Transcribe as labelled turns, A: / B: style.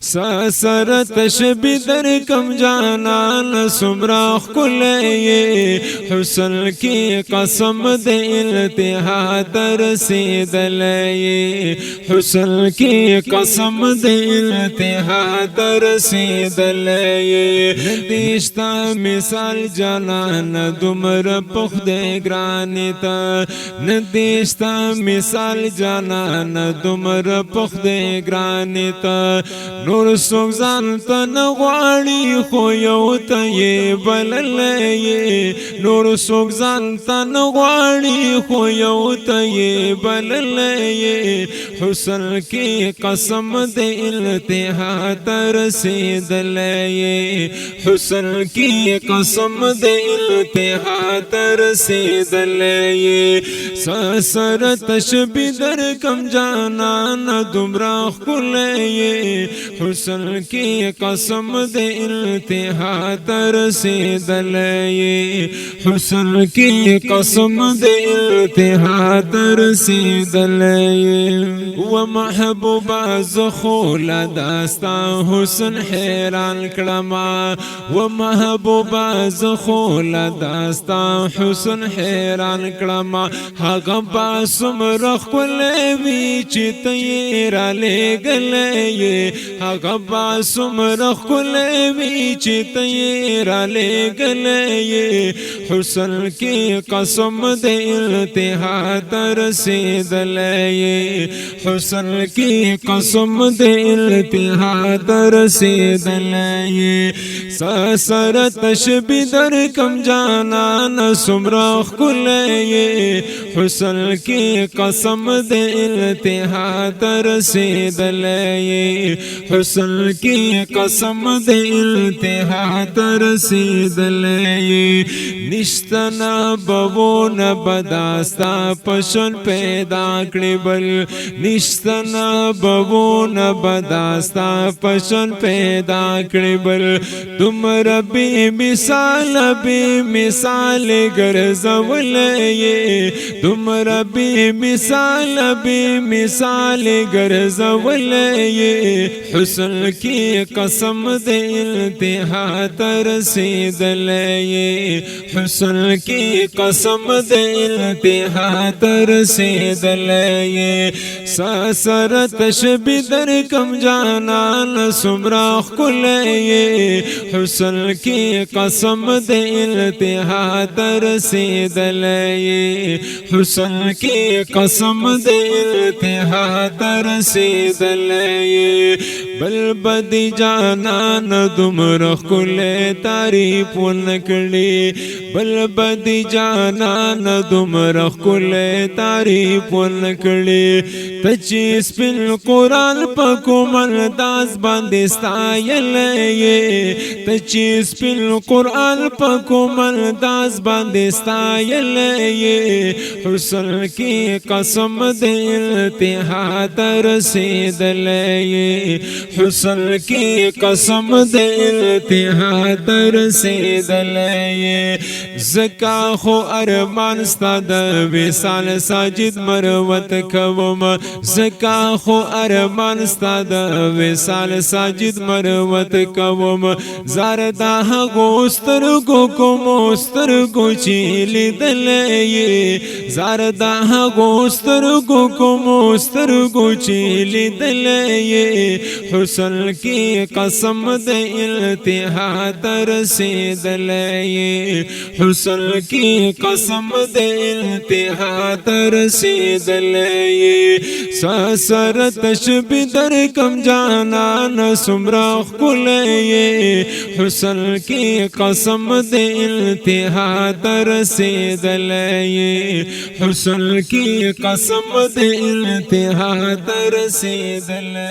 A: سر تشبی در کم جانان سمرا خلے حسن کی قسم دے التہا ترسیدلے حسن کی قسم دے التہا ترسیدلے ندیشتا مثال جانان دمر پخ دے گرانیتا ندیشتا مثال جانان دمر پخ دے گرانیتا نور سوک زانتا نغواری خو یو تا یہ بللے نور سوک زانتا نغواری خو یو تا یہ بللے حسن کی قسم دے التہا ترسیدلے حسن کی قسم دے التہا ترسیدلے سر تشبی در کم جانان دمراخ کلے حسن کی قسم دے التہا ترسیدلے حسن کی قسم دے التہا ترسیدلے ومحبوبا زخول داستا حسن حیران کڑما ومحبوبا زخول داستا حسن حیران کڑما حقا باسم رخ کلے ویچی تیرا لے گلے حقا باسم رخ کلے ویچی تیرا لے گلے حسن کی قسم دے التہا ترسیدلے حسن کی قسم دے التہا ترسیدلے سر تشبی در کم جانان سمرخ کلے حسن کی قسم دے التہا ترسیدلے حسن کی قسم دے التہا ترسیدلے نشتنا بوون بداستا پشن پیدا کړي بل نشتنا بوون بداستا پشن پیدا کړي بل تمر بی مثال ګرځولې تمر بی مثال ګرځولې حسن کی قسم دے التہا ترسیدلے حسن کی قسم دے التہا ترسیدلے سر تشبی در کم جانان سمراخ کلے حسن کی قسم دے التہا ترسیدلے حسن کی قسم دے التہا ترسیدلے بل بدی جانان دمرخ کلے تعریف ونکڑی بل بدی جانان دمرخ کلے تعریف ونکڑی تچیس پل قرآن پکو ملداز باندستایلے تچیس پل قرآن پکو ملداز باندستایلے حسن کی قسم دے التہا ترسیدلے حسن کی قسم دے التہا ترسیدلے زکا خو ارمان ستا د وصال ساجد مروت کوم زکا خو ارمان ستا د وصال ساجد مروت کوم زاردا غوسترګو کوم سترګو چیلی دلې زاردا غوسترګو کوم سترګو چیلی دلې حسن کی قسم دے التہا ترسیدلے حسن کی قسم دے التہا ترسیدلے سر تشبی در کم جانان سمرخ کلے حسن کی قسم دے التہا ترسیدلے حسن کی قسم دے التہا ترسیدلے